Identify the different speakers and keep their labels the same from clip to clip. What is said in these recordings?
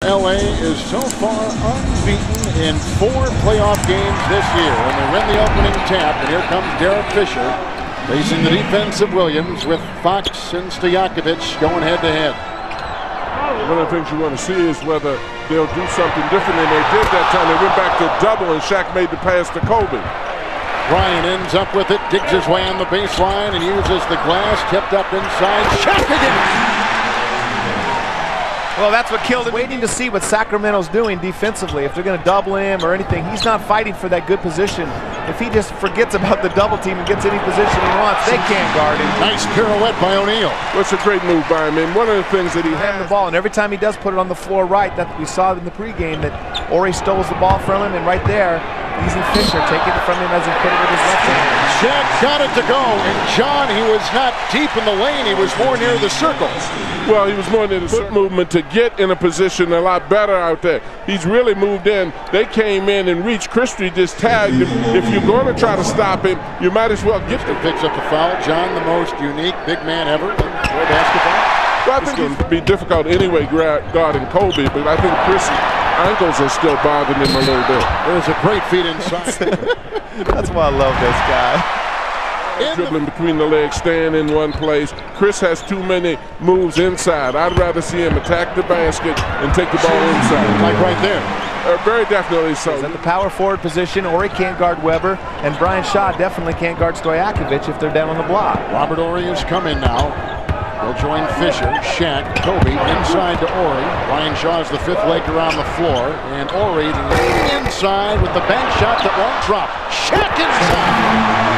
Speaker 1: LA is so far unbeaten in 4 playoff games this year, and they win the opening tap, and here comes Derek Fisher facing the defense of Williams with Fox and Stojakovic going head-to-head.
Speaker 2: One of the things you want to see is whether they'll do something different than they did that time. They went back to double, and Shaq made the pass to Kobe.
Speaker 1: Bryant ends up with it, digs his way on the baseline, and uses the glass, kept up inside. Shaq again!
Speaker 3: Well, that's what killed him. Waiting to see what Sacramento's doing defensively. If they're going to double him or anything, he's not fighting for that good position. If he just forgets about the double team and gets any position he wants, they can't guard him.
Speaker 1: Nice pirouette by O'Neal.
Speaker 2: Well, it's a great move by him. And one of the things that he had
Speaker 3: the ball, and every time he does put it on the floor right, that we saw in the pregame that Ori stole the ball from him, and right there, easy Fisher taking it from him as he put it with his left hand.
Speaker 1: Shaq got it to go, and John, he was not deep in the lane. He was more near the circle.
Speaker 2: Well, he was more near the foot movement to get in a position a lot better out there. He's really moved in. They came in and reached. Christie just tagged him. If you're going to try to stop him, you might as well get him.
Speaker 1: Picks up the foul. John, the most unique big man ever in pro basketball.
Speaker 2: Well, I think it would be difficult anyway guarding Kobe, but I think Christie's ankles are still bothering him a little bit.
Speaker 1: There's a great feed inside.
Speaker 3: That's why I love this guy.
Speaker 2: Dribbling between the legs, staying in one place. Chris has too many moves inside. I'd rather see him attack the basket and take the ball inside.
Speaker 1: Like right there.
Speaker 2: Very definitely so.
Speaker 3: He's in the power forward position, or he can't guard Weber, and Brian Shaw definitely can't guard Stojakovic if they're down on the block.
Speaker 1: Robert Horry has come in now. They'll join Fisher, Shaq, Kobe inside to Horry. Brian Shaw is the 5th leger on the floor, and Horry inside with the bank shot that won't drop. Shaq inside.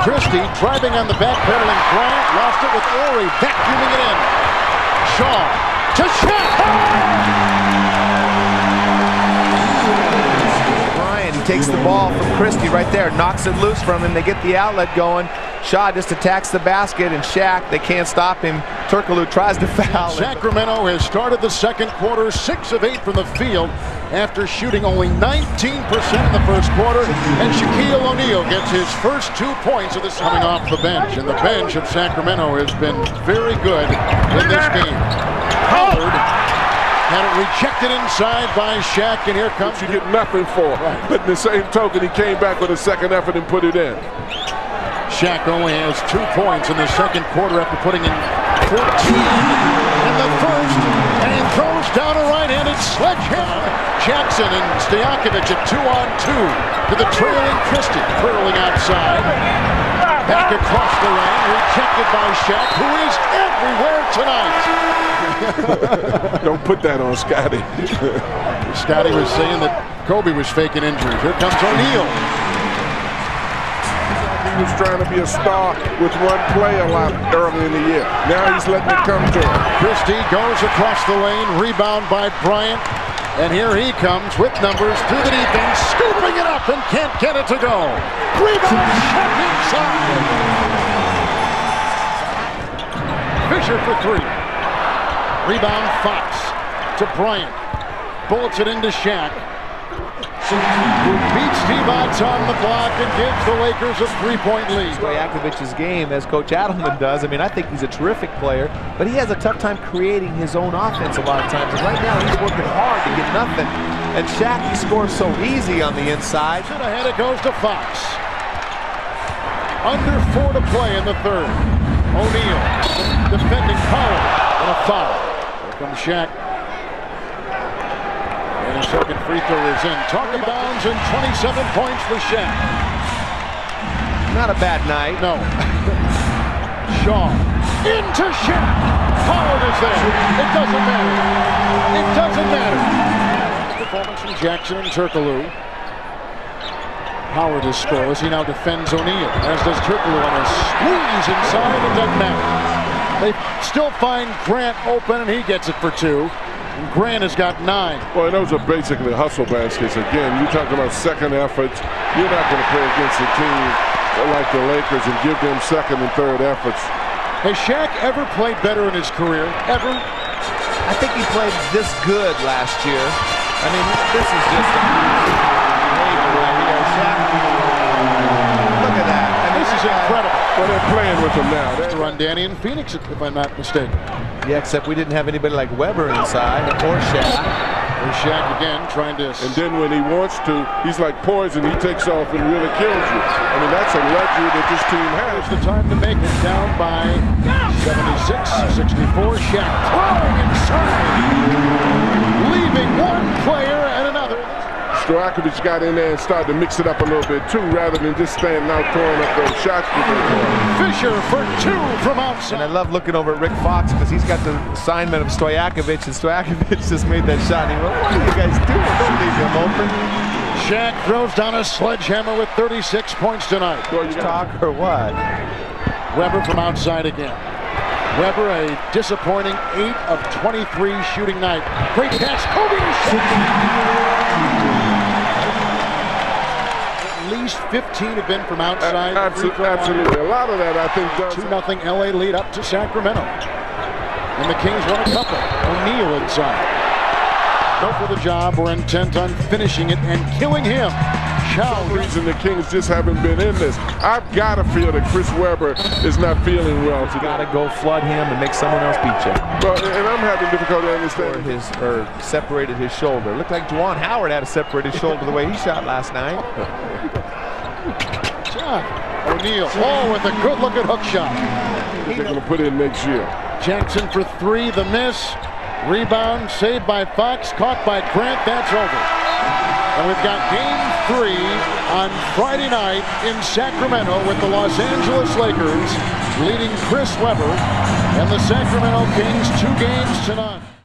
Speaker 1: Christie driving on the back pedal, and Bryant lost it with Horry vacuuming it in. Shaw to Shaq.
Speaker 3: Bryant, he takes the ball from Christie right there, knocks it loose from him. They get the outlet going. Shaw just attacks the basket, and Shaq, they can't stop him. Turkoglu tries to foul.
Speaker 1: Sacramento has started the second quarter 6 of 8 from the field after shooting only 19% in the first quarter, and Shaquille O'Neal gets his first 2 points of this coming off the bench, and the bench of Sacramento has been very good in this game. Howard had it rejected inside by Shaq, and here comes...
Speaker 2: You get nothing for.
Speaker 1: Right.
Speaker 2: But in the same token, he came back with a second effort and put it in.
Speaker 1: Shaq only has 2 points in the second quarter after putting in 14 in the first, and he throws down a right-handed sledgehammer. Jackson and Stojakovic at 2-on-2 to the trailing Christie, curling outside. Back across the lane, rejected by Shaq, who is everywhere tonight.
Speaker 2: Don't put that on Scotty.
Speaker 1: Scotty was saying that Kobe was faking injuries. Here comes O'Neal.
Speaker 2: He was trying to be a star with one play a lot early in the year. Now he's letting it come to him.
Speaker 1: Christie goes across the lane, rebound by Bryant. And here he comes with numbers through the defense, scooping it up and can't get it to go. Rebound, shot inside. Fisher for 3. Rebound, Fox to Bryant. Bullets it into Shaq, who beats Stevens on the block and gives the Lakers a 3-point lead.
Speaker 3: Stojakovic's game, as Coach Adelman does. I mean, I think he's a terrific player, but he has a tough time creating his own offense a lot of times. And right now, he's working hard to get nothing. And Shaq, he scores so easy on the inside.
Speaker 1: Ahead it goes to Fox. Under 4 to play in the third. O'Neal defending Powell and a foul. Here comes Shaq. And his second free throw is in. Talk rebounds and 27 points for Shaq.
Speaker 3: Not a bad night.
Speaker 1: No. Shaw into Shaq. Howard is there. It doesn't matter. It doesn't matter. Performance from Jackson and Turkoglu. Howard is scoreless. He now defends O'Neal, as does Turkoglu on a squeeze inside. It doesn't matter. They still find Grant open, and he gets it for 2. And Grant has got 9.
Speaker 2: Well, those are basically hustle baskets. Again, you're talking about second efforts. You're not going to play against a team like the Lakers and give them second and third efforts.
Speaker 1: Has Shaq ever played better in his career? Ever?
Speaker 3: I think he played this good last year. I mean, this is just behavior right here. Shaq, look at that. I mean, this is
Speaker 1: is incredible.
Speaker 2: Well, they're playing with him now.
Speaker 1: They run Danny in Phoenix, if I'm not mistaken.
Speaker 3: Yeah, except we didn't have anybody like Weber inside or Shaq.
Speaker 1: There's Shaq again trying to...
Speaker 2: And then when he wants to, he's like poison. He takes off and really kills you. I mean, that's a luxury that this team has.
Speaker 1: It's the time to make it. Down by 76-64. Shaq throwing inside. Leaving one player and another.
Speaker 2: Stojakovic got in there and started to mix it up a little bit too, rather than just standing out throwing up those shots.
Speaker 1: Fisher for 2 from outside.
Speaker 3: And I love looking over at Rick Fox because he's got the assignment of Stojakovic, and Stojakovic just made that shot. And he went, what are you guys doing? Don't leave him open.
Speaker 1: Shaq throws down a sledgehammer with 36 points tonight.
Speaker 3: Well, you talk or what?
Speaker 1: Weber from outside again. Weber, a disappointing 8 of 23 shooting night. Great pass, Kobe to Shaq. At least 15 have been from outside.
Speaker 2: Absolutely. A lot of that, I think, does.
Speaker 1: 2-0 LA lead up to Sacramento. And the Kings won a couple. O'Neal inside. No for the job. We're intent on finishing it and killing him.
Speaker 2: For some reason, the Kings just haven't been in this. I've got to feel that Chris Webber is not feeling well today.
Speaker 3: You got to go flood him and make someone else beat you.
Speaker 2: Well, and I'm having difficulty understanding.
Speaker 3: Or separated his shoulder. Looked like Juwan Howard had a separated shoulder the way he shot last night.
Speaker 1: O'Neal, with a good-looking hook shot.
Speaker 2: They're going to put in next year.
Speaker 1: Jackson for 3, the miss. Rebound, saved by Fox, caught by Grant. That's over. And we've got Game 3 on Friday night in Sacramento with the Los Angeles Lakers leading Chris Webber and the Sacramento Kings 2 games to none.